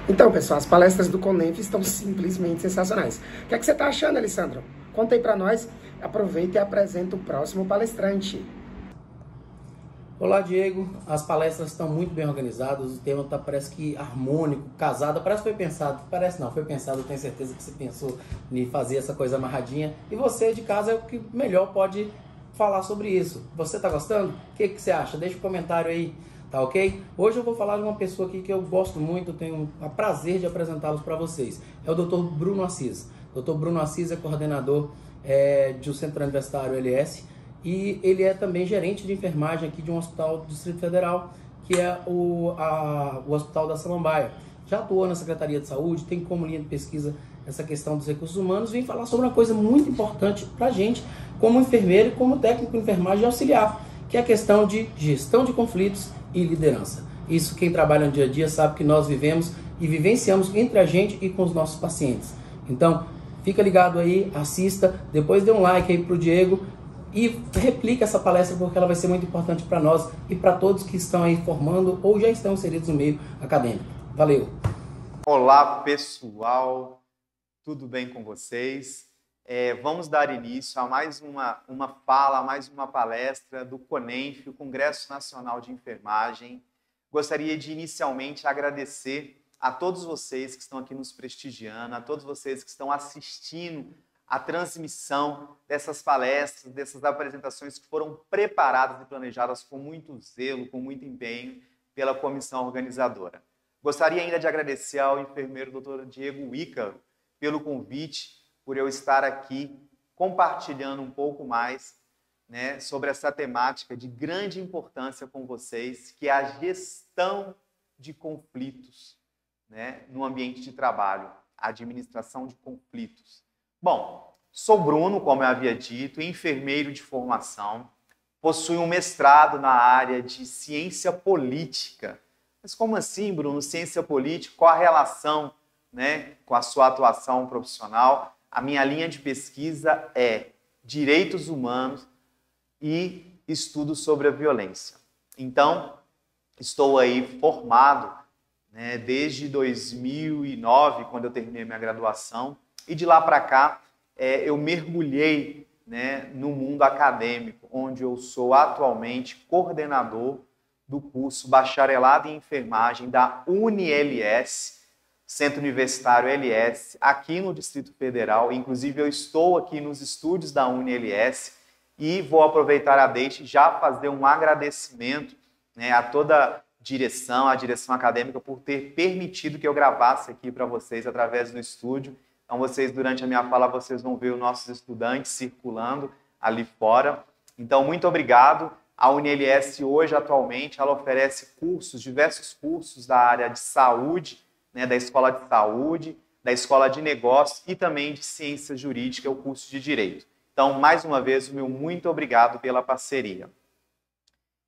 Então, pessoal, as palestras do Conenf estão simplesmente sensacionais. O que é que você está achando, Alessandro? Conta aí para nós, aproveita e apresenta o próximo palestrante. Olá, Diego. As palestras estão muito bem organizadas, o tema parece que harmônico, casado, parece que foi pensado, parece não, foi pensado, eu tenho certeza que você pensou em fazer essa coisa amarradinha. E você de casa é o que melhor pode falar sobre isso. Você está gostando? O que você acha? Deixa um comentário aí, tá ok? Hoje eu vou falar de uma pessoa aqui que eu gosto muito, tenho o prazer de apresentá-los para vocês. É o Dr. Bruno Assis. Dr. Bruno Assis é coordenador de um Centro Universitário LS, e ele é também gerente de enfermagem aqui de um hospital do Distrito Federal, que é o Hospital da Samambaia. Já atuou na Secretaria de Saúde, tem como linha de pesquisa essa questão dos recursos humanos, vem falar sobre uma coisa muito importante para a gente, como enfermeiro e como técnico de enfermagem auxiliar, que é a questão de gestão de conflitos e liderança. Isso quem trabalha no dia a dia sabe que nós vivemos e vivenciamos entre a gente e com os nossos pacientes. Então, fica ligado aí, assista, depois dê um like aí pro Diego, e replica essa palestra porque ela vai ser muito importante para nós e para todos que estão aí formando ou já estão inseridos no meio acadêmico. Valeu! Olá, pessoal! Tudo bem com vocês? Vamos dar início a mais uma fala, a mais uma palestra do CONENF, o Congresso Nacional de Enfermagem. Gostaria de inicialmente agradecer a todos vocês que estão aqui nos prestigiando, a todos vocês que estão assistindo a transmissão dessas palestras, dessas apresentações que foram preparadas e planejadas com muito zelo, com muito empenho pela comissão organizadora. Gostaria ainda de agradecer ao enfermeiro Dr. Diego Ícaro pelo convite, por eu estar aqui compartilhando um pouco mais, né, sobre essa temática de grande importância com vocês, que é a gestão de conflitos, né, no ambiente de trabalho, a administração de conflitos. Bom, sou Bruno, como eu havia dito, enfermeiro de formação, possuo um mestrado na área de ciência política. Mas como assim, Bruno, ciência política? Qual a relação, né, com a sua atuação profissional? A minha linha de pesquisa é direitos humanos e estudos sobre a violência. Então, estou aí formado, né, desde 2009, quando eu terminei minha graduação, e de lá para cá, eu mergulhei, né, no mundo acadêmico, onde eu sou atualmente coordenador do curso Bacharelado em Enfermagem da UniLS, Centro Universitário LS, aqui no Distrito Federal. Inclusive, eu estou aqui nos estúdios da UniLS e vou aproveitar a deixa e já fazer um agradecimento, né, a toda a direção acadêmica, por ter permitido que eu gravasse aqui para vocês através do estúdio. Então, durante a minha fala, vocês vão ver os nossos estudantes circulando ali fora. Então, muito obrigado. A UniLS hoje, atualmente, ela oferece cursos, diversos cursos da área de saúde, né, da Escola de Saúde, da Escola de Negócios e também de Ciência Jurídica, o curso de Direito. Então, mais uma vez, o meu muito obrigado pela parceria.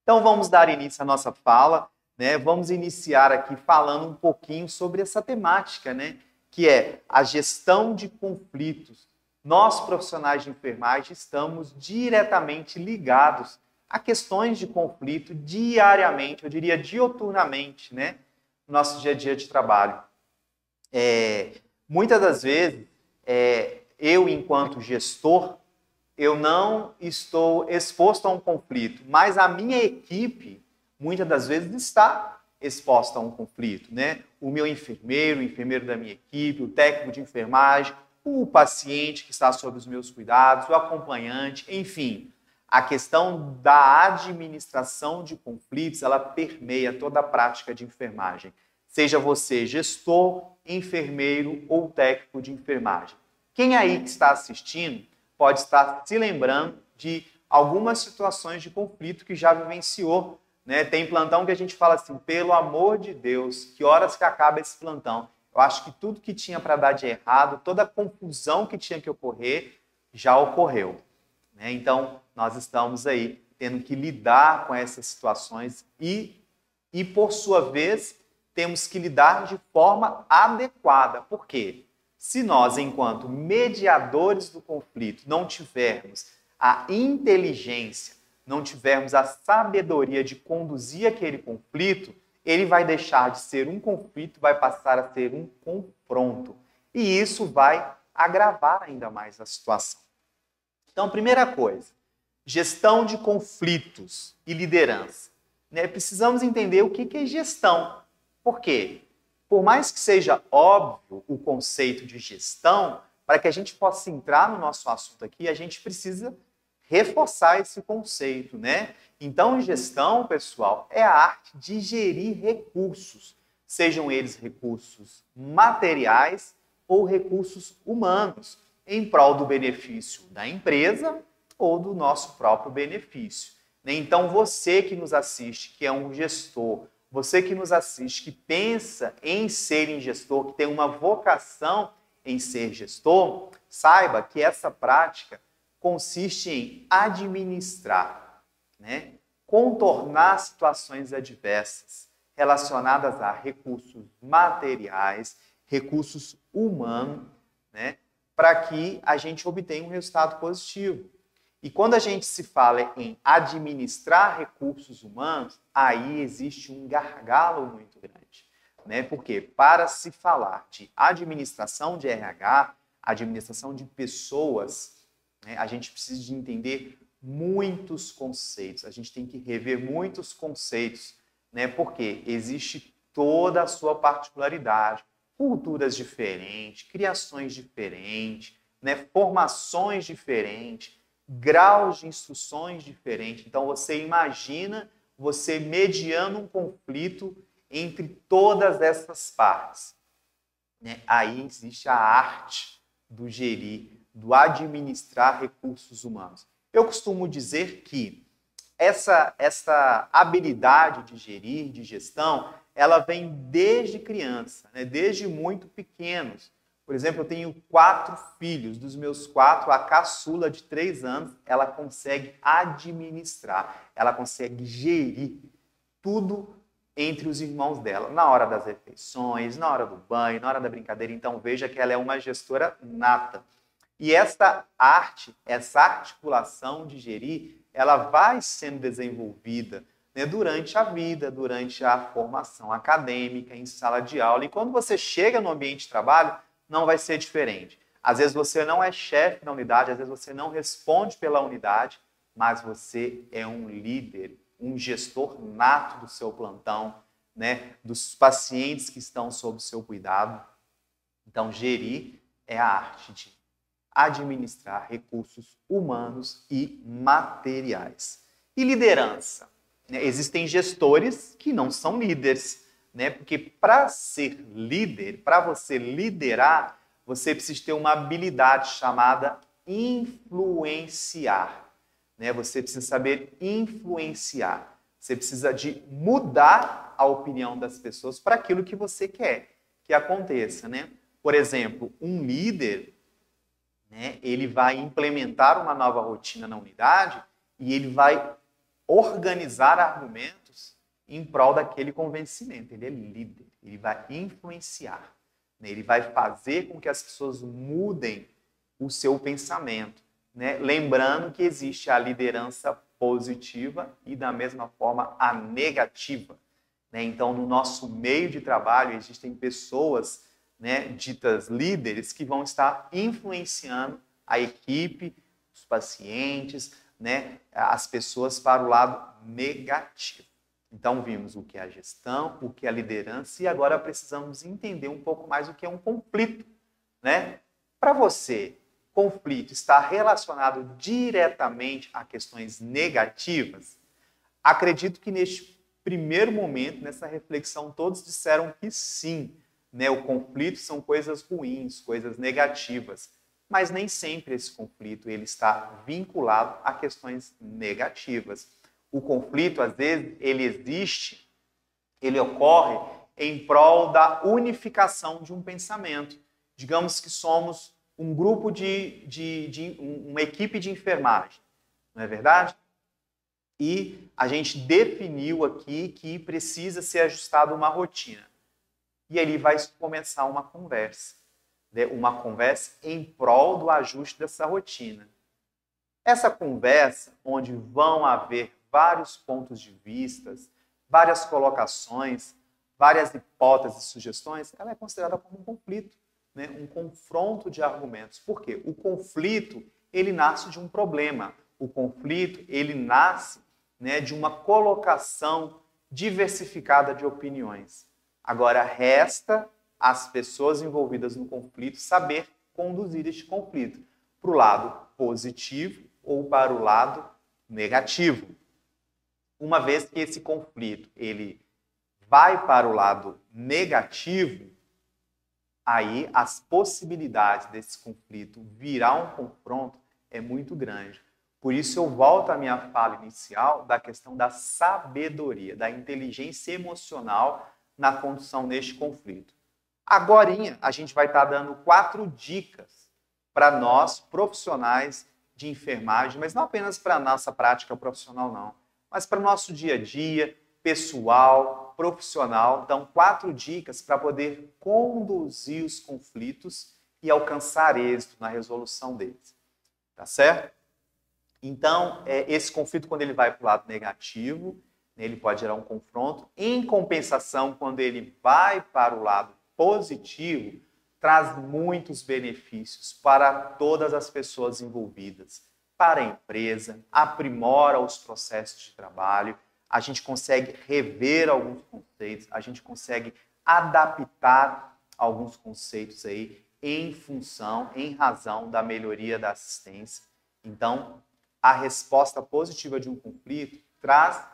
Então, vamos dar início à nossa fala, né? Vamos iniciar aqui falando um pouquinho sobre essa temática, né, que é a gestão de conflitos. Nós, profissionais de enfermagem, estamos diretamente ligados a questões de conflito diariamente, eu diria dioturnamente, né, no nosso dia a dia de trabalho. Muitas das vezes, eu, enquanto gestor, eu não estou exposto a um conflito, mas a minha equipe, muitas das vezes, está exposta a um conflito, né? O meu enfermeiro, o enfermeiro da minha equipe, o técnico de enfermagem, o paciente que está sob os meus cuidados, o acompanhante, enfim. A questão da administração de conflitos, ela permeia toda a prática de enfermagem. Seja você gestor, enfermeiro ou técnico de enfermagem. Quem aí que está assistindo pode estar se lembrando de algumas situações de conflito que já vivenciou, né? Tem plantão que a gente fala assim, pelo amor de Deus, que horas que acaba esse plantão? Eu acho que tudo que tinha para dar de errado, toda a confusão que tinha que ocorrer, já ocorreu, né? Então, nós estamos aí tendo que lidar com essas situações e por sua vez, temos que lidar de forma adequada. Por quê? Se nós, enquanto mediadores do conflito, não tivermos a inteligência, não tivermos a sabedoria de conduzir aquele conflito, ele vai deixar de ser um conflito, vai passar a ser um confronto. E isso vai agravar ainda mais a situação. Então, primeira coisa, gestão de conflitos e liderança. Precisamos entender o que é gestão. Por quê? Por mais que seja óbvio o conceito de gestão, para que a gente possa entrar no nosso assunto aqui, a gente precisa reforçar esse conceito, né? Então, gestão, pessoal, é a arte de gerir recursos, sejam eles recursos materiais ou recursos humanos, em prol do benefício da empresa ou do nosso próprio benefício. Então, você que nos assiste, que é um gestor, você que nos assiste, que pensa em ser gestor, que tem uma vocação em ser gestor, saiba que essa prática consiste em administrar, contornar situações adversas relacionadas a recursos materiais, recursos humanos, para que a gente obtenha um resultado positivo. E quando a gente se fala em administrar recursos humanos, aí existe um gargalo muito grande. Porque para se falar de administração de RH, administração de pessoas, a gente precisa de entender muitos conceitos, a gente tem que rever muitos conceitos, porque existe toda a sua particularidade, culturas diferentes, criações diferentes, formações diferentes, graus de instruções diferentes. Então, você imagina você mediando um conflito entre todas essas partes. Aí existe a arte do gerir, do administrar recursos humanos. Eu costumo dizer que essa habilidade de gerir, de gestão, ela vem desde criança, desde muito pequenos. Por exemplo, eu tenho 4 filhos. Dos meus 4, a caçula de 3 anos, ela consegue administrar, ela consegue gerir tudo entre os irmãos dela, na hora das refeições, na hora do banho, na hora da brincadeira. Então, veja que ela é uma gestora nata. E essa arte, essa articulação de gerir, ela vai sendo desenvolvida durante a vida, durante a formação acadêmica, em sala de aula. E quando você chega no ambiente de trabalho, não vai ser diferente. Às vezes você não é chefe na unidade, às vezes você não responde pela unidade, mas você é um líder, um gestor nato do seu plantão, dos pacientes que estão sob o seu cuidado. Então, gerir é a arte de administrar recursos humanos e materiais. E liderança. Existem gestores que não são líderes, porque para ser líder, para você liderar, você precisa ter uma habilidade chamada influenciar. Você precisa saber influenciar. Você precisa de mudar a opinião das pessoas para aquilo que você quer que aconteça. Por exemplo, um líder, ele vai implementar uma nova rotina na unidade e ele vai organizar argumentos em prol daquele convencimento. Ele é líder, ele vai influenciar, ele vai fazer com que as pessoas mudem o seu pensamento, lembrando que existe a liderança positiva e, da mesma forma, a negativa. Então, no nosso meio de trabalho, existem pessoas ditas líderes que vão estar influenciando a equipe, os pacientes, as pessoas para o lado negativo. Então, vimos o que é a gestão, o que é a liderança, e agora precisamos entender um pouco mais o que é um conflito. Para você, conflito está relacionado diretamente a questões negativas? Acredito que neste primeiro momento, nessa reflexão, todos disseram que sim. O conflito são coisas ruins, coisas negativas. Mas nem sempre esse conflito ele está vinculado a questões negativas. O conflito, às vezes, ele existe, ele ocorre em prol da unificação de um pensamento. Digamos que somos um grupo uma equipe de enfermagem, não é verdade? E a gente definiu aqui que precisa ser ajustada uma rotina. E ali vai começar uma conversa em prol do ajuste dessa rotina. Essa conversa, onde vão haver vários pontos de vista, várias colocações, várias hipóteses, sugestões, ela é considerada como um conflito, né? Um confronto de argumentos. Por quê? O conflito, ele nasce de um problema. O conflito, ele nasce, né, de uma colocação diversificada de opiniões. Agora, resta às pessoas envolvidas no conflito saber conduzir este conflito para o lado positivo ou para o lado negativo. Uma vez que esse conflito ele vai para o lado negativo, aí as possibilidades desse conflito virar um confronto é muito grande. Por isso eu volto à minha fala inicial da questão da sabedoria, da inteligência emocional na condução deste conflito. Agorinha, a gente vai estar dando 4 dicas para nós, profissionais de enfermagem, mas não apenas para a nossa prática profissional, não, mas para o nosso dia a dia, pessoal, profissional. Então, 4 dicas para poder conduzir os conflitos e alcançar êxito na resolução deles. Tá certo? Então, esse conflito, quando ele vai para o lado negativo, ele pode gerar um confronto. Em compensação, quando ele vai para o lado positivo, traz muitos benefícios para todas as pessoas envolvidas, para a empresa, aprimora os processos de trabalho, a gente consegue rever alguns conceitos, a gente consegue adaptar alguns conceitos aí em função, em razão da melhoria da assistência. Então, a resposta positiva de um conflito traz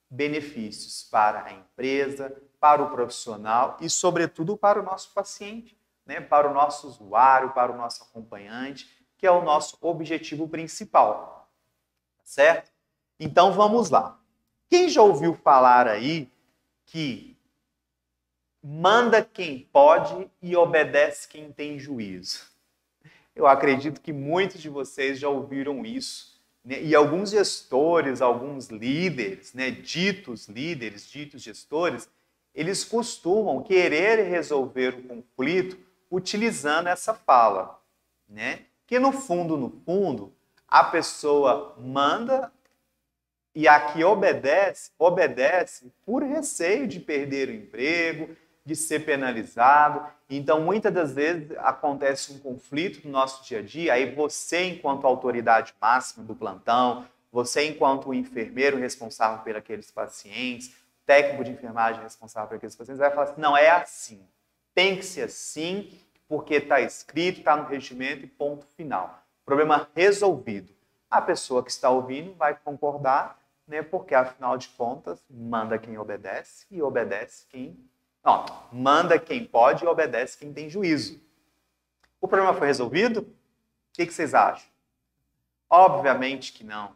benefícios para a empresa, para o profissional e, sobretudo, para o nosso paciente, né? Para o nosso usuário, para o nosso acompanhante, que é o nosso objetivo principal. Certo? Então, vamos lá. Quem já ouviu falar aí que manda quem pode e obedece quem tem juízo? Eu acredito que muitos de vocês já ouviram isso, né? E alguns gestores, alguns líderes, né? Ditos líderes, ditos gestores, eles costumam querer resolver o conflito utilizando essa fala, né? Que no fundo, a pessoa manda e a que obedece por receio de perder o emprego, de ser penalizado. Então, muitas das vezes acontece um conflito no nosso dia a dia, aí você, enquanto autoridade máxima do plantão, você, enquanto enfermeiro responsável por aqueles pacientes, técnico de enfermagem responsável por aqueles pacientes, vai falar assim, não, é assim, tem que ser assim, porque está escrito, está no regimento e ponto final. Problema resolvido. A pessoa que está ouvindo vai concordar, né, porque, afinal de contas, manda quem obedece e obedece quem... Não, manda quem pode e obedece quem tem juízo. O problema foi resolvido? O que vocês acham? Obviamente que não.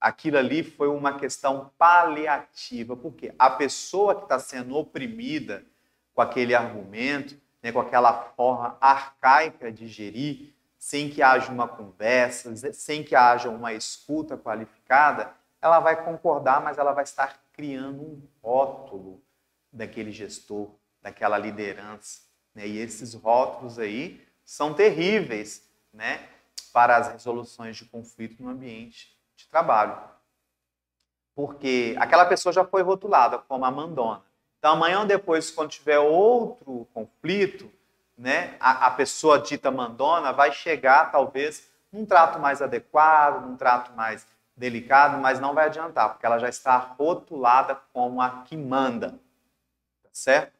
Aquilo ali foi uma questão paliativa. Por quê? A pessoa que está sendo oprimida com aquele argumento, né, com aquela forma arcaica de gerir, sem que haja uma conversa, sem que haja uma escuta qualificada, ela vai concordar, mas ela vai estar criando um rótulo daquele gestor, daquela liderança, né? E esses rótulos aí são terríveis, né, para as resoluções de conflito no ambiente de trabalho. Porque aquela pessoa já foi rotulada como a mandona. Então, amanhã ou depois, quando tiver outro conflito, né, a pessoa dita mandona vai chegar, talvez, num trato mais adequado, num trato mais delicado, mas não vai adiantar, porque ela já está rotulada como a que manda. Certo?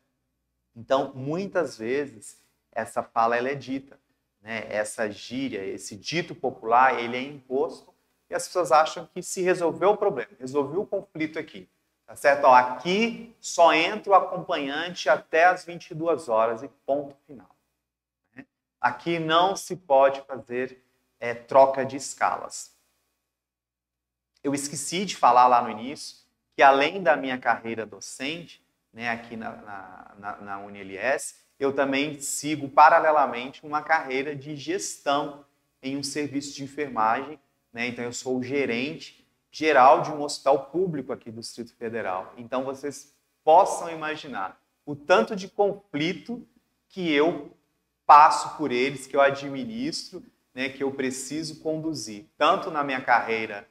Então, muitas vezes, essa fala ela é dita, né? Essa gíria, esse dito popular, ele é imposto e as pessoas acham que se resolveu o problema, resolveu o conflito aqui. Tá certo? Ó, aqui só entra o acompanhante até as 22 horas e ponto final. Né? Aqui não se pode fazer troca de escalas. Eu esqueci de falar lá no início que, além da minha carreira docente, né, aqui na UniLS, eu também sigo paralelamente uma carreira de gestão em um serviço de enfermagem, né? Então eu sou o gerente geral de um hospital público aqui do Distrito Federal. Então vocês possam imaginar o tanto de conflito que eu passo por eles, que eu administro, né, que eu preciso conduzir, tanto na minha carreira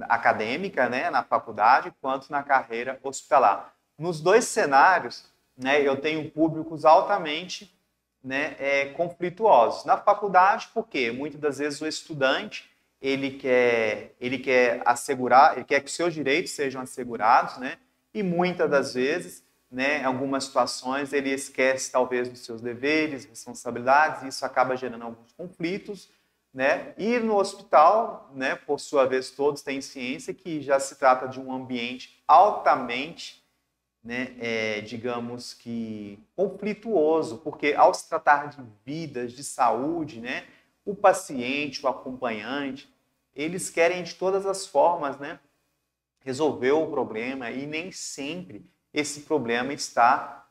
acadêmica, né, na faculdade, quanto na carreira hospitalar. Nos dois cenários, né, eu tenho públicos altamente, né, conflituosos. Na faculdade, por quê? Muitas das vezes o estudante ele quer assegurar, ele quer que os seus direitos sejam assegurados, né? E muitas das vezes, né, em algumas situações, ele esquece talvez dos seus deveres, responsabilidades, e isso acaba gerando alguns conflitos, né? E no hospital, né, por sua vez, todos têm ciência que já se trata de um ambiente altamente, né, digamos que conflituoso, porque ao se tratar de vidas, de saúde, né, o paciente, o acompanhante, eles querem de todas as formas, né, resolver o problema e nem sempre esse problema está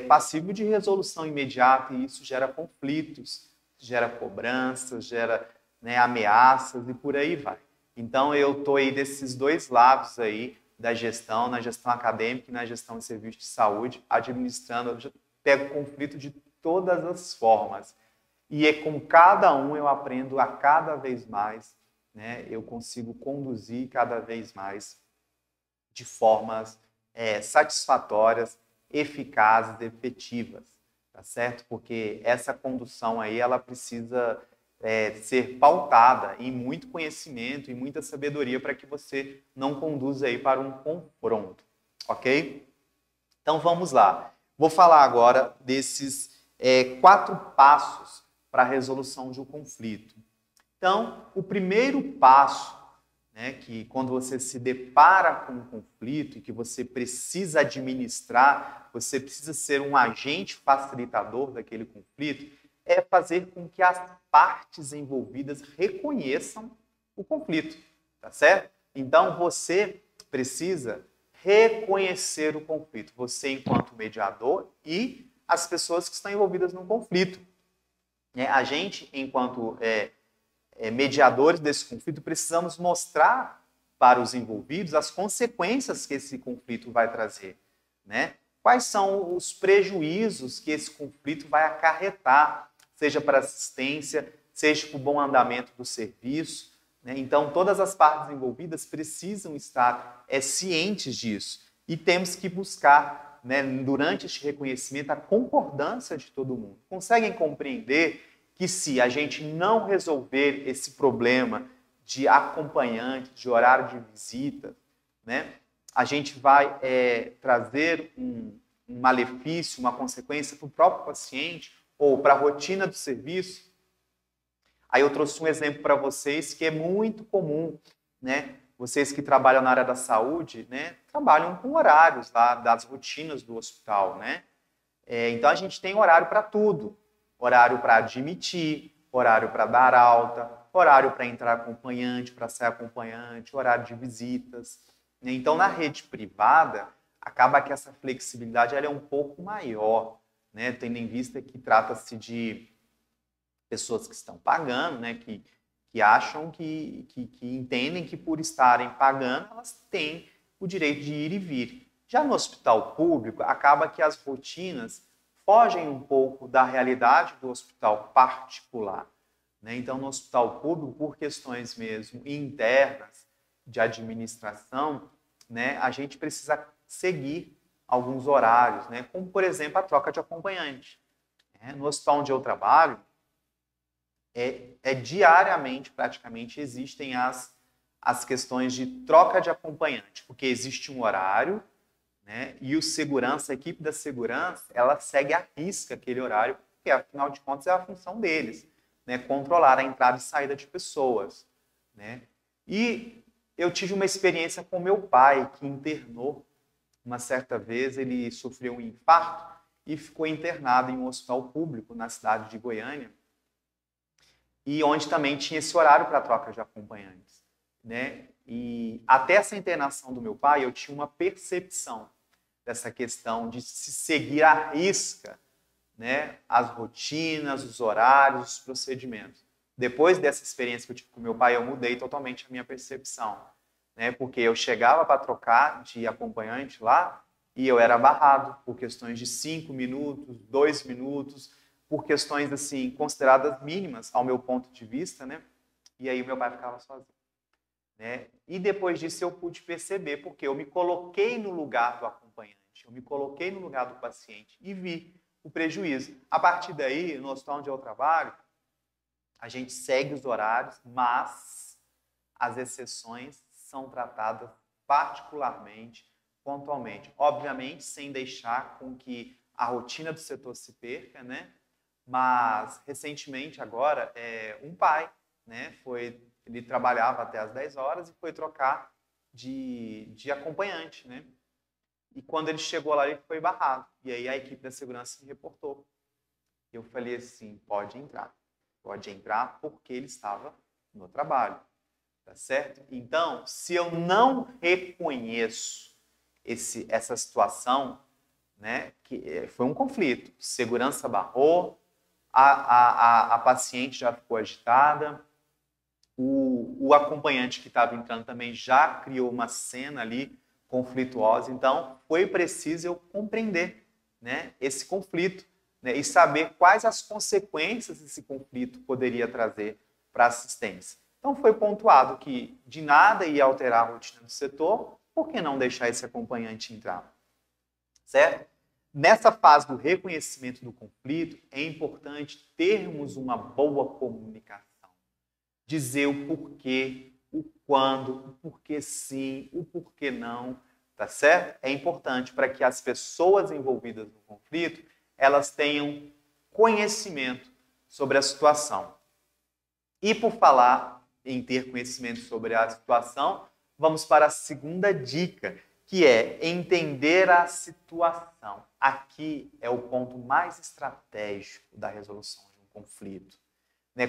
passível de resolução imediata e isso gera conflitos, gera cobranças, gera, né, ameaças e por aí vai. Então eu estou aí desses dois lados aí da gestão, na gestão acadêmica e na gestão de serviço de saúde, administrando, eu pego conflito de todas as formas. E com cada um eu aprendo a cada vez mais, né? Eu consigo conduzir cada vez mais de formas satisfatórias, eficazes, efetivas, tá certo? Porque essa condução aí, ela precisa ser pautada em muito conhecimento e muita sabedoria para que você não conduza aí para um confronto, ok? Então vamos lá. Vou falar agora desses 4 passos para a resolução de um conflito. Então, o primeiro passo, né, que quando você se depara com um conflito e que você precisa administrar, você precisa ser um agente facilitador daquele conflito, é fazer com que as partes envolvidas reconheçam o conflito, tá certo? Então, você precisa reconhecer o conflito, você enquanto mediador e as pessoas que estão envolvidas no conflito. A gente, enquanto mediadores desse conflito, precisamos mostrar para os envolvidos as consequências que esse conflito vai trazer, né? Quais são os prejuízos que esse conflito vai acarretar, seja para assistência, seja para o bom andamento do serviço, né? Então, todas as partes envolvidas precisam estar cientes disso e temos que buscar, né, durante este reconhecimento, a concordância de todo mundo. Conseguem compreender que se a gente não resolver esse problema de acompanhante, de horário de visita, né, a gente vai trazer um malefício, uma consequência para o próprio paciente ou para a rotina do serviço? Aí eu trouxe um exemplo para vocês que é muito comum, né? Vocês que trabalham na área da saúde, né, trabalham com horários lá das rotinas do hospital, né? Então a gente tem horário para tudo. Horário para admitir, horário para dar alta, horário para entrar acompanhante, para sair acompanhante, horário de visitas. Então, na rede privada, acaba que essa flexibilidade ela é um pouco maior, né? Tendo em vista que trata-se de pessoas que estão pagando, né? Que acham que entendem que por estarem pagando, elas têm o direito de ir e vir. Já no hospital público, acaba que as rotinas fogem um pouco da realidade do hospital particular, né? Então, no hospital público, por questões mesmo internas de administração, né, a gente precisa seguir alguns horários, né? Como, por exemplo, a troca de acompanhante. No hospital onde eu trabalho, diariamente, praticamente, existem as questões de troca de acompanhante, porque existe um horário, né? E o segurança, a equipe da segurança, ela segue à risca aquele horário, porque, afinal de contas, é a função deles, né? Controlar a entrada e saída de pessoas, né? E eu tive uma experiência com meu pai, que internou. Uma certa vez, ele sofreu um infarto e ficou internado em um hospital público na cidade de Goiânia, e onde também tinha esse horário para troca de acompanhantes, né? E até essa internação do meu pai, eu tinha uma percepção dessa questão de se seguir à risca, né, as rotinas, os horários, os procedimentos. Depois dessa experiência que eu tive com meu pai, eu mudei totalmente a minha percepção, né, porque eu chegava para trocar de acompanhante lá e eu era barrado por questões de 5 minutos, 2 minutos, por questões assim consideradas mínimas ao meu ponto de vista, né? E aí meu pai ficava sozinho. né? E depois disso eu pude perceber, porque eu me coloquei no lugar do acompanhante, eu me coloquei no lugar do paciente e vi o prejuízo. A partir daí, no hospital onde eu trabalho, a gente segue os horários, mas as exceções são tratadas particularmente, pontualmente. Obviamente, sem deixar com que a rotina do setor se perca, né? Mas, recentemente, agora, um pai, né, ele trabalhava até às 10 horas e foi trocar de acompanhante, né? E quando ele chegou lá, ele foi barrado. E aí a equipe da segurança me reportou. Eu falei assim, pode entrar porque ele estava no trabalho, tá certo? Então, se eu não reconheço essa situação, né, que foi um conflito, segurança barrou, a paciente já ficou agitada, o acompanhante que estava entrando também já criou uma cena ali conflituosa, então foi preciso eu compreender, né, esse conflito, né, e saber quais as consequências esse conflito poderia trazer para a assistência. Então foi pontuado que de nada ia alterar a rotina do setor, por que não deixar esse acompanhante entrar? Certo? Nessa fase do reconhecimento do conflito, é importante termos uma boa comunicação. Dizer o porquê, o quando, o porquê sim, o porquê não, tá certo? É importante para que as pessoas envolvidas no conflito, elas tenham conhecimento sobre a situação. E por falar em ter conhecimento sobre a situação, vamos para a segunda dica, que é entender a situação. Aqui é o ponto mais estratégico da resolução de um conflito.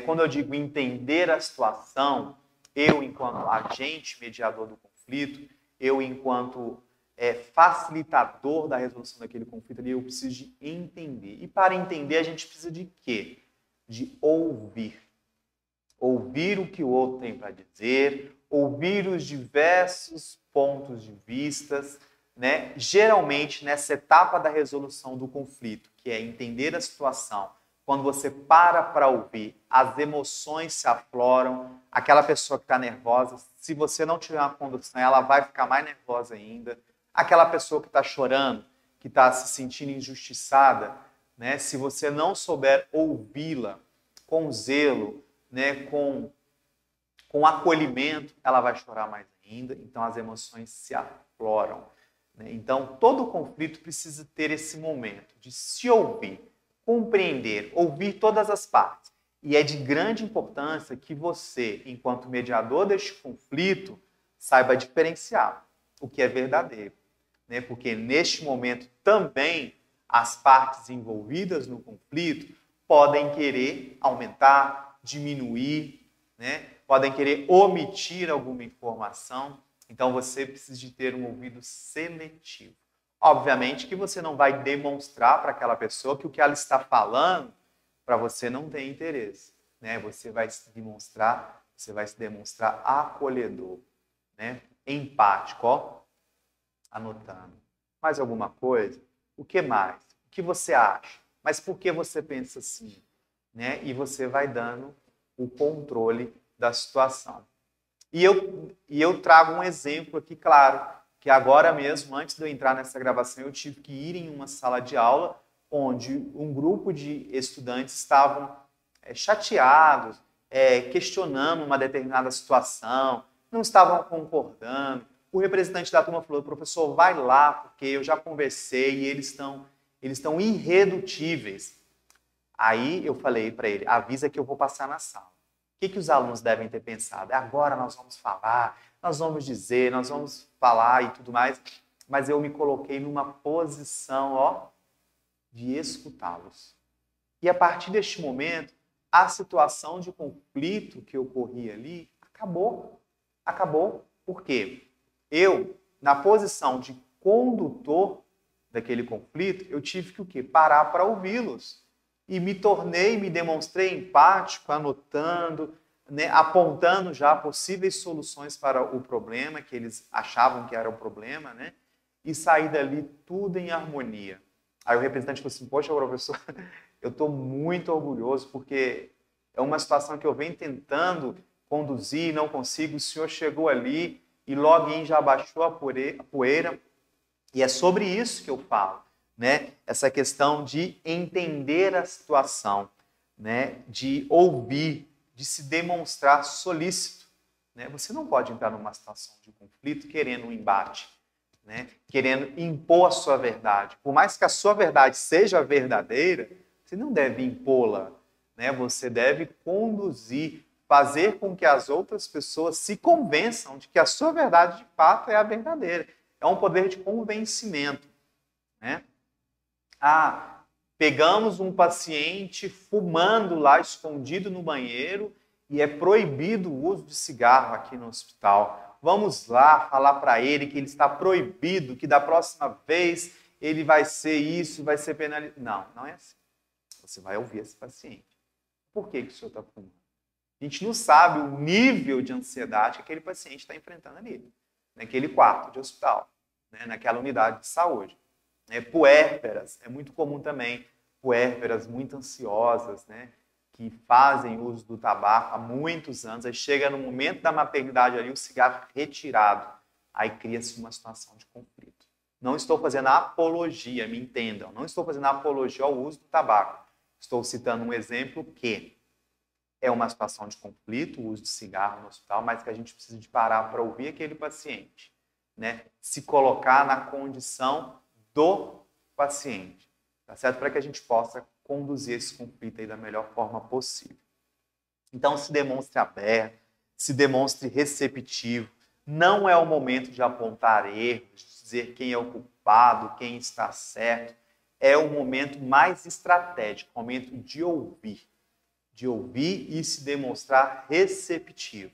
Quando eu digo entender a situação, eu, enquanto agente mediador do conflito, eu, enquanto facilitador da resolução daquele conflito, eu preciso de entender. E para entender, a gente precisa de quê? De ouvir. Ouvir o que o outro tem para dizer, ouvir os diversos pontos de vistas, né? Geralmente, nessa etapa da resolução do conflito, que é entender a situação, quando você para ouvir, as emoções se afloram, aquela pessoa que está nervosa, se você não tiver uma condução, ela vai ficar mais nervosa ainda. Aquela pessoa que está chorando, que está se sentindo injustiçada, né? Se você não souber ouvi-la com zelo, né? com acolhimento, ela vai chorar mais ainda. Então, as emoções se afloram. Né? Então, todo conflito precisa ter esse momento de se ouvir, compreender, ouvir todas as partes. E é de grande importância que você, enquanto mediador deste conflito, saiba diferenciar o que é verdadeiro. Né? Porque neste momento também as partes envolvidas no conflito podem querer aumentar, diminuir, né? Podem querer omitir alguma informação. Então você precisa de ter um ouvido seletivo. Obviamente que você não vai demonstrar para aquela pessoa que o que ela está falando para você não tem interesse, né? Você vai se demonstrar acolhedor, né? Empático, ó, anotando. Mais alguma coisa? O que mais? O que você acha? Mas por que você pensa assim? Né? E você vai dando o controle da situação. E eu trago um exemplo aqui, claro, que agora mesmo, antes de eu entrar nessa gravação, eu tive que ir em uma sala de aula onde um grupo de estudantes estavam chateados, questionando uma determinada situação, não estavam concordando. O representante da turma falou, professor, vai lá, porque eu já conversei e eles estão irredutíveis. Aí eu falei para ele, avisa que eu vou passar na sala. O que os alunos devem ter pensado? Agora nós vamos falar, nós vamos dizer, nós vamos falar e tudo mais. Mas eu me coloquei numa posição, de escutá-los. E a partir deste momento, a situação de conflito que ocorria ali acabou. Acabou. Por quê? Eu, na posição de condutor daquele conflito, eu tive que o quê? Parar para ouvi-los. E me demonstrei empático, anotando, né, apontando já possíveis soluções para o problema, que eles achavam que era o problema, né, e saí dali tudo em harmonia. Aí o representante falou assim, poxa, professor, eu estou muito orgulhoso, porque é uma situação que eu venho tentando conduzir, não consigo. O senhor chegou ali e logo já abaixou a poeira. E é sobre isso que eu falo, né? Essa questão de entender a situação, né? De ouvir, de se demonstrar solícito, né? Você não pode entrar numa situação de conflito querendo um embate, né? Querendo impor a sua verdade. Por mais que a sua verdade seja verdadeira, você não deve impô-la, né? Você deve conduzir, fazer com que as outras pessoas se convençam de que a sua verdade de fato é a verdadeira. É um poder de convencimento, né? Pegamos um paciente fumando lá escondido no banheiro e é proibido o uso de cigarro aqui no hospital. Vamos lá falar para ele que ele está proibido, que da próxima vez ele vai ser isso, vai ser penalizado. Não, não é assim. Você vai ouvir esse paciente. Por que o senhor está fumando? A gente não sabe o nível de ansiedade que aquele paciente está enfrentando ali, naquele quarto de hospital, né, naquela unidade de saúde. Puérperas, é muito comum também, puérperas muito ansiosas, né, que fazem uso do tabaco há muitos anos, aí chega no momento da maternidade ali, o cigarro retirado, aí cria-se uma situação de conflito. Não estou fazendo apologia, me entendam, não estou fazendo apologia ao uso do tabaco. Estou citando um exemplo que é uma situação de conflito, o uso de cigarro no hospital, mas que a gente precisa de parar para ouvir aquele paciente, né? Se colocar na condição do paciente, tá certo? Para que a gente possa conduzir esse conflito aí da melhor forma possível. Então, se demonstre aberto, se demonstre receptivo. Não é o momento de apontar erros, de dizer quem é o culpado, quem está certo. É o momento mais estratégico, o momento de ouvir e se demonstrar receptivo.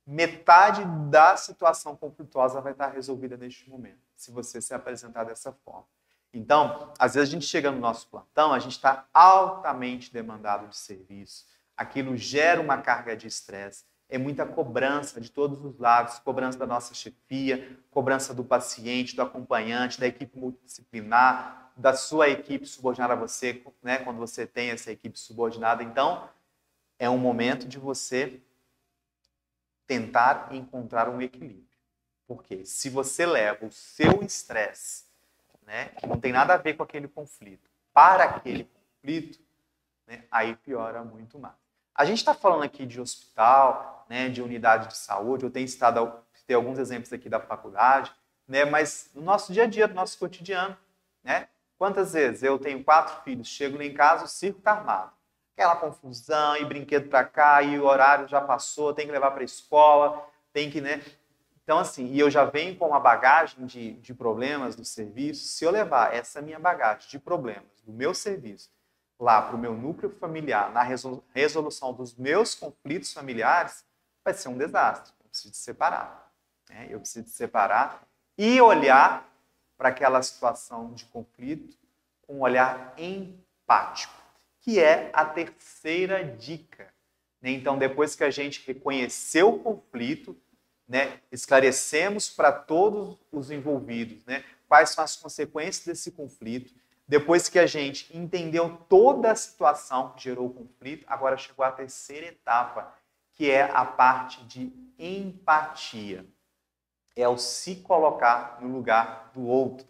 Metade da situação conflituosa vai estar resolvida neste momento, se você se apresentar dessa forma. Então, às vezes a gente chega no nosso plantão, a gente está altamente demandado de serviço, aquilo gera uma carga de estresse, é muita cobrança de todos os lados, cobrança da nossa chefia, cobrança do paciente, do acompanhante, da equipe multidisciplinar, da sua equipe subordinada a você, né, quando você tem essa equipe subordinada. Então, é um momento de você tentar encontrar um equilíbrio. Porque se você leva o seu estresse, né, que não tem nada a ver com aquele conflito, para aquele conflito, né, aí piora muito mais. A gente está falando aqui de hospital, né, de unidade de saúde, eu tenho citei alguns exemplos aqui da faculdade, né, mas no nosso dia a dia, no nosso cotidiano, né, quantas vezes eu tenho 4 filhos, chego lá em casa, o circo está armado. Aquela confusão, e brinquedo para cá, e o horário já passou, tem que levar para a escola, tem que, né? Então, assim, e eu já venho com uma bagagem de problemas do serviço. Se eu levar essa minha bagagem de problemas do meu serviço lá para o meu núcleo familiar, na resolução dos meus conflitos familiares, vai ser um desastre. Eu preciso de separar, né? Eu preciso de separar e olhar para aquela situação de conflito com um olhar empático, que é a terceira dica. Então, depois que a gente reconheceu o conflito, né, esclarecemos para todos os envolvidos, né, quais são as consequências desse conflito, depois que a gente entendeu toda a situação que gerou o conflito, agora chegou a terceira etapa, que é a parte de empatia. É o se colocar no lugar do outro,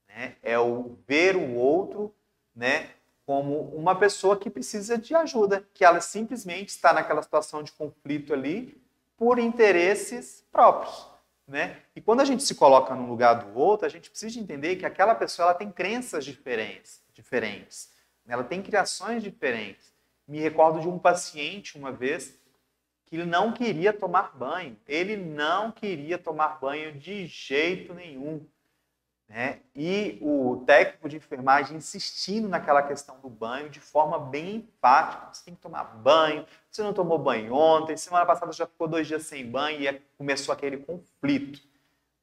né? É o ver o outro, né, como uma pessoa que precisa de ajuda, que ela simplesmente está naquela situação de conflito ali por interesses próprios, né? E quando a gente se coloca no lugar do outro, a gente precisa entender que aquela pessoa ela tem crenças diferentes, ela tem criações diferentes. Me recordo de um paciente uma vez que ele não queria tomar banho, de jeito nenhum. Né? E o técnico de enfermagem insistindo naquela questão do banho de forma bem enfática. Você tem que tomar banho, você não tomou banho ontem, semana passada já ficou 2 dias sem banho e começou aquele conflito.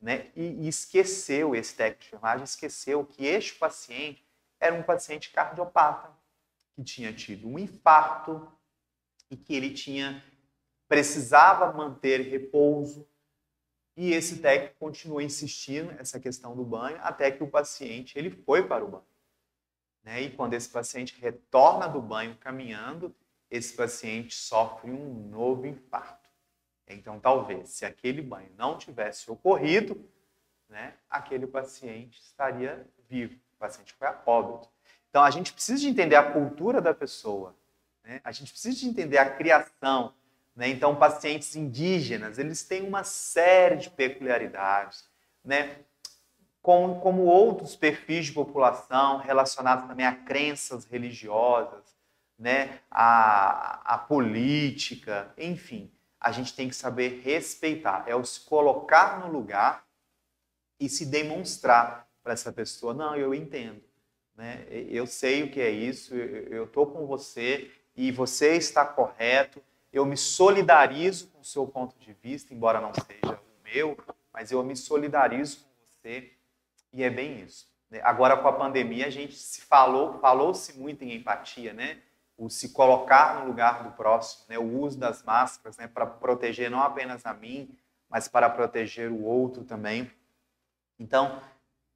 Né? E esqueceu, esse técnico de enfermagem esqueceu que este paciente era um paciente cardiopata, que tinha tido um infarto e que ele precisava manter repouso. E esse técnico continuou insistindo nessa questão do banho até que o paciente ele foi para o banho. Né? E quando esse paciente retorna do banho caminhando, esse paciente sofre um novo infarto. Então, talvez, se aquele banho não tivesse ocorrido, né, aquele paciente estaria vivo, o paciente foi a óbito. Então, a gente precisa de entender a cultura da pessoa, né? A gente precisa de entender a criação, né? Então, pacientes indígenas, eles têm uma série de peculiaridades, né? Como outros perfis de população relacionados também a crenças religiosas, né? A política, enfim. A gente tem que saber respeitar, é o se colocar no lugar e se demonstrar para essa pessoa, não, eu entendo, né? Eu sei o que é isso, eu estou com você e você está correto, eu me solidarizo com o seu ponto de vista, embora não seja o meu, mas eu me solidarizo com você e é bem isso. Agora, com a pandemia, a gente falou-se muito em empatia, né? O se colocar no lugar do próximo, né? O uso das máscaras, né? Para proteger não apenas a mim, mas para proteger o outro também. Então,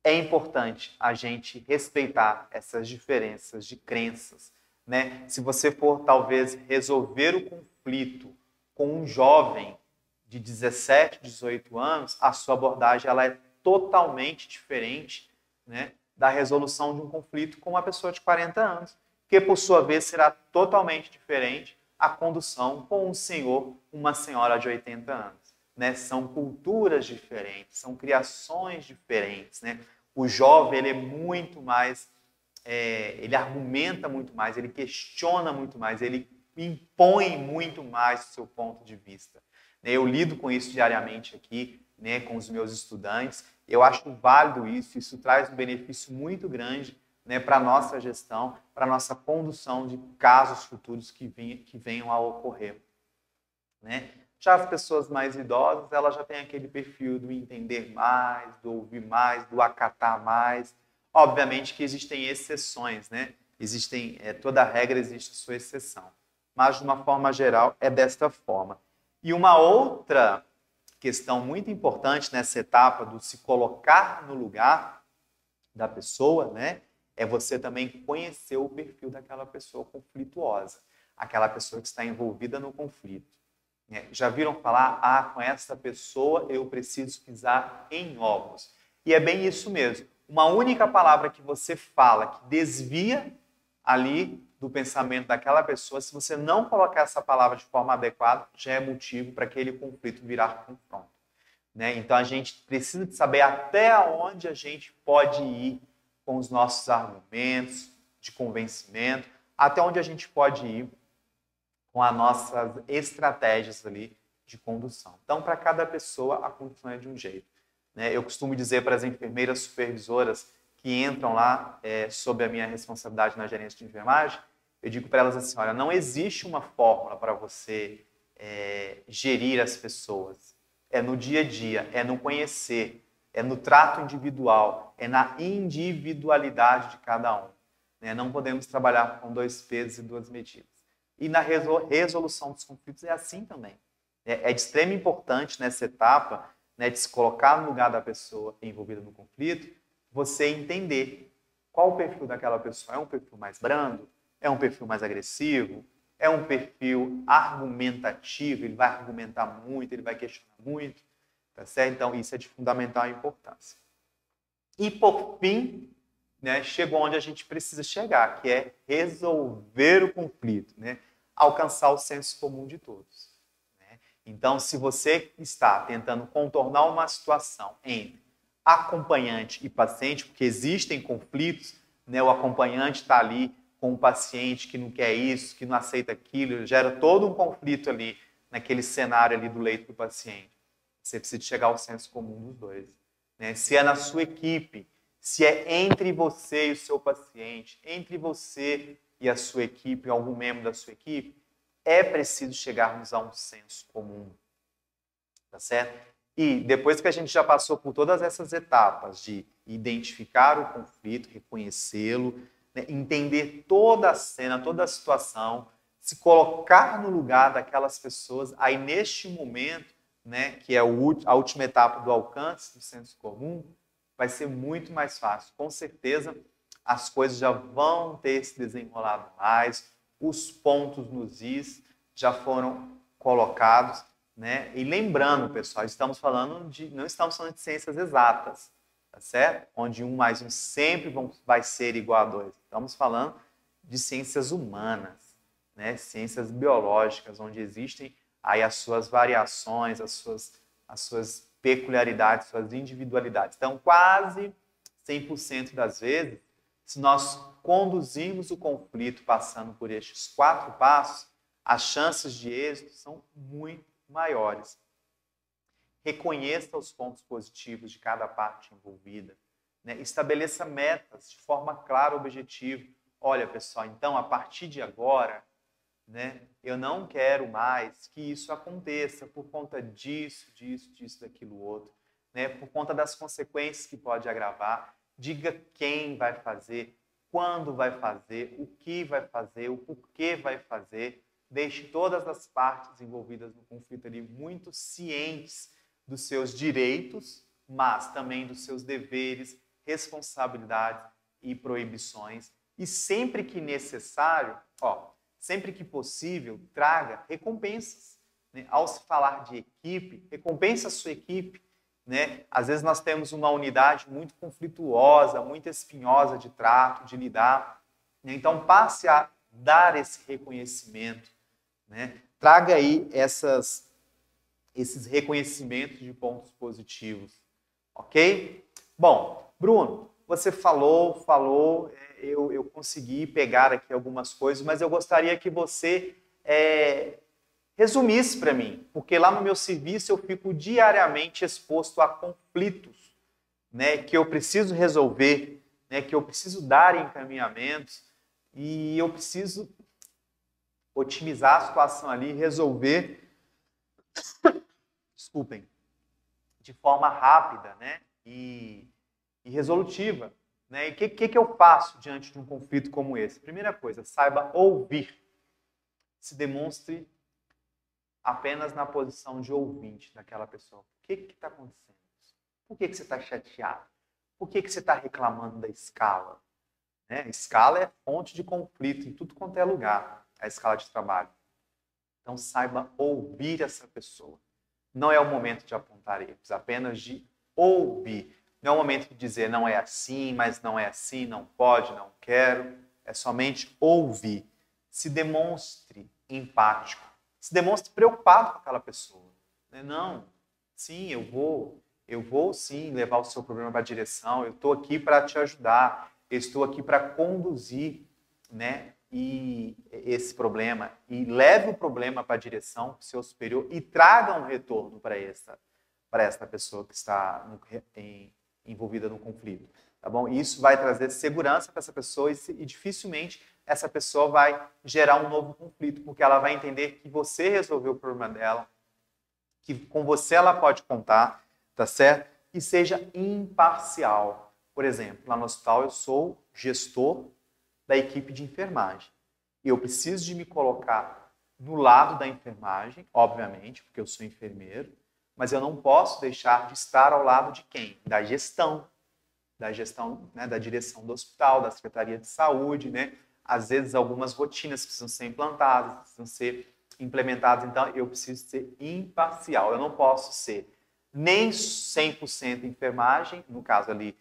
é importante a gente respeitar essas diferenças de crenças, né? Se você for, talvez, resolver o conflito com um jovem de 17, 18 anos, a sua abordagem ela é totalmente diferente, né, da resolução de um conflito com uma pessoa de 40 anos, que, por sua vez, será totalmente diferente a condução com um senhor, uma senhora de 80 anos. Né? São culturas diferentes, são criações diferentes. Né? O jovem ele é muito mais, ele argumenta muito mais, ele questiona muito mais, ele impõe muito mais o seu ponto de vista. Eu lido com isso diariamente aqui, né, com os meus estudantes. Eu acho válido isso traz um benefício muito grande, né, para a nossa gestão, para a nossa condução de casos futuros que venham a ocorrer. Né? Já as pessoas mais idosas, elas já têm aquele perfil do entender mais, do ouvir mais, do acatar mais. Obviamente que existem exceções, né? Toda regra existe a sua exceção. Mas, de uma forma geral, é desta forma. E uma outra questão muito importante nessa etapa do se colocar no lugar da pessoa, né? É você também conhecer o perfil daquela pessoa conflituosa, aquela pessoa que está envolvida no conflito. Já viram falar, com essa pessoa eu preciso pisar em ovos. E é bem isso mesmo. Uma única palavra que você fala, que desvia ali do pensamento daquela pessoa, se você não colocar essa palavra de forma adequada, já é motivo para aquele conflito virar confronto. Né? Então a gente precisa de saber até onde a gente pode ir com os nossos argumentos de convencimento, até onde a gente pode ir com as nossas estratégias ali de condução. Então, para cada pessoa, a condução é de um jeito. Né? Eu costumo dizer para as enfermeiras supervisoras que entram lá sob a minha responsabilidade na gerência de enfermagem, eu digo para elas assim, olha, não existe uma fórmula para você gerir as pessoas. É no dia a dia, é no conhecer, é no trato individual, é na individualidade de cada um. Né? Não podemos trabalhar com 2 pesos e 2 medidas. E na resolução dos conflitos é assim também. É de extrema importância nessa etapa, né, de se colocar no lugar da pessoa envolvida no conflito, você entender qual o perfil daquela pessoa. É um perfil mais brando? É um perfil mais agressivo? É um perfil argumentativo? Ele vai argumentar muito, ele vai questionar muito? Tá certo? Então, isso é de fundamental importância. E, por fim, né, chegou onde a gente precisa chegar, que é resolver o conflito, né? Alcançar o senso comum de todos. Né? Então, se você está tentando contornar uma situação entre acompanhante e paciente, porque existem conflitos, né? O acompanhante está ali com o paciente que não quer isso, que não aceita aquilo, gera todo um conflito ali naquele cenário ali do leito do paciente. Você precisa chegar ao senso comum dos dois. Né? Se é na sua equipe, se é entre você e o seu paciente, entre você e a sua equipe, algum membro da sua equipe, é preciso chegarmos a um senso comum. Tá certo? E depois que a gente já passou por todas essas etapas de identificar o conflito, reconhecê-lo, né, entender toda a cena, toda a situação, se colocar no lugar daquelas pessoas, aí neste momento, né, que é a última etapa do alcance do senso comum, vai ser muito mais fácil. Com certeza, as coisas já vão ter se desenrolado mais, os pontos nos is já foram colocados né? E lembrando, pessoal, não estamos falando de ciências exatas, tá certo? Onde 1 mais 1 sempre vai ser igual a 2. Estamos falando de ciências humanas, né? Ciências biológicas, onde existem aí as suas variações, as suas peculiaridades, suas individualidades. Então, quase 100% das vezes, se nós conduzirmos o conflito passando por estes 4 passos, as chances de êxito são muito maiores. Reconheça os pontos positivos de cada parte envolvida, né? Estabeleça metas de forma clara e objetiva. Olha, pessoal, então, a partir de agora, né, eu não quero mais que isso aconteça por conta disso, daquilo outro, né, por conta das consequências que pode agravar. Diga quem vai fazer, quando vai fazer, o que vai fazer, o porquê vai fazer. Deixe todas as partes envolvidas no conflito ali muito cientes dos seus direitos, mas também dos seus deveres, responsabilidades e proibições. E sempre que necessário, sempre que possível, traga recompensas, né? Ao se falar de equipe, recompense a sua equipe, né? Às vezes nós temos uma unidade muito conflituosa, muito espinhosa de trato, de lidar, né? Então passe a dar esse reconhecimento, né? Traga aí esses reconhecimentos de pontos positivos, ok? Bom, Bruno, você falou, eu consegui pegar aqui algumas coisas, mas eu gostaria que você resumisse para mim, porque lá no meu serviço eu fico diariamente exposto a conflitos, né, que eu preciso resolver, né, que eu preciso dar encaminhamentos e eu preciso otimizar a situação ali, resolver, desculpem, de forma rápida, né, e resolutiva. Né? E o que eu faço diante de um conflito como esse? Primeira coisa, saiba ouvir. Se demonstre apenas na posição de ouvinte daquela pessoa. O que está acontecendo? Por que você está chateado? Por que você está reclamando da escala? Né? A escala é fonte de conflito em tudo quanto é lugar, a escala de trabalho. Então, saiba ouvir essa pessoa. Não é o momento de apontar erros, apenas de ouvir. Não é o momento de dizer não é assim, mas não é assim, não pode, não quero. É somente ouvir. Se demonstre empático. Se demonstre preocupado com aquela pessoa. Não, sim, eu vou sim levar o seu problema para a direção. Eu estou aqui para te ajudar. Eu estou aqui para conduzir, né, esse problema. E leve o problema para a direção do seu superior e traga um retorno para esta pessoa que está envolvida no conflito, tá bom? Isso vai trazer segurança para essa pessoa e dificilmente essa pessoa vai gerar um novo conflito, porque ela vai entender que você resolveu o problema dela, que com você ela pode contar, tá certo? E seja imparcial. Por exemplo, lá no hospital eu sou gestor da equipe de enfermagem. E eu preciso de me colocar no lado da enfermagem, obviamente, porque eu sou enfermeiro, mas eu não posso deixar de estar ao lado de quem? Da gestão, né, da direção do hospital, da Secretaria de Saúde, né? Às vezes algumas rotinas precisam ser implantadas, precisam ser implementadas, então eu preciso ser imparcial. Eu não posso ser nem 100% enfermagem, no caso ali,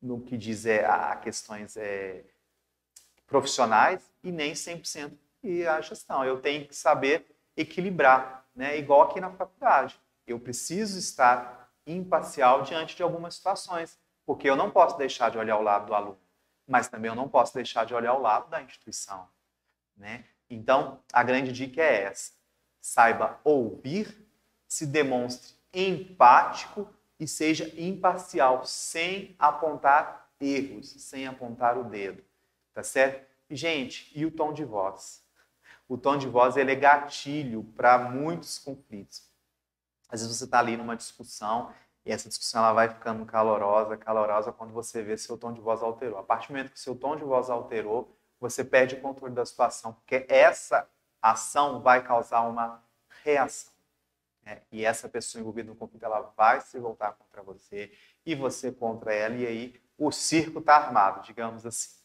no que diz a questões profissionais, e nem 100% e a gestão. Eu tenho que saber equilibrar, né? Igual aqui na faculdade. Eu preciso estar imparcial diante de algumas situações, porque eu não posso deixar de olhar o lado do aluno, mas também eu não posso deixar de olhar o lado da instituição, né? Então, a grande dica é essa. Saiba ouvir, se demonstre empático e seja imparcial, sem apontar erros, sem apontar o dedo, tá certo? E, gente, e o tom de voz? O tom de voz, ele é gatilho para muitos conflitos. Às vezes você está ali numa discussão e essa discussão ela vai ficando calorosa quando você vê seu tom de voz alterou. A partir do momento que seu tom de voz alterou, você perde o controle da situação, porque essa ação vai causar uma reação. Né? E essa pessoa envolvida no conflito, ela vai se voltar contra você e você contra ela, e aí o circo está armado, digamos assim.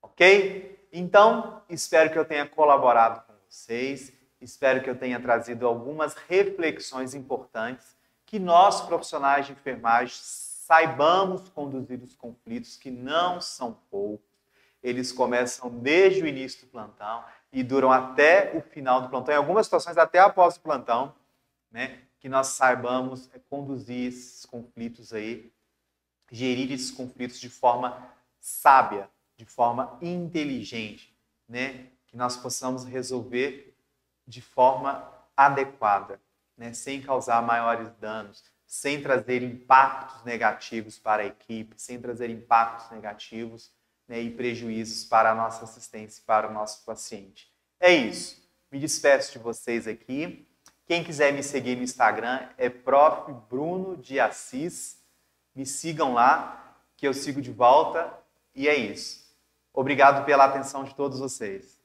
Ok? Então, espero que eu tenha colaborado com vocês. Espero que eu tenha trazido algumas reflexões importantes, que nós, profissionais de enfermagem, saibamos conduzir os conflitos, que não são poucos. Eles começam desde o início do plantão e duram até o final do plantão, em algumas situações até após o plantão, né? Que nós saibamos conduzir esses conflitos aí, gerir esses conflitos de forma sábia, de forma inteligente, né? Que nós possamos resolver de forma adequada, né? Sem causar maiores danos, sem trazer impactos negativos para a equipe, sem trazer impactos negativos, né, e prejuízos para a nossa assistência e para o nosso paciente. É isso. Me despeço de vocês aqui. Quem quiser me seguir no Instagram é Prof. Bruno de Assis. Me sigam lá, que eu sigo de volta. E é isso. Obrigado pela atenção de todos vocês.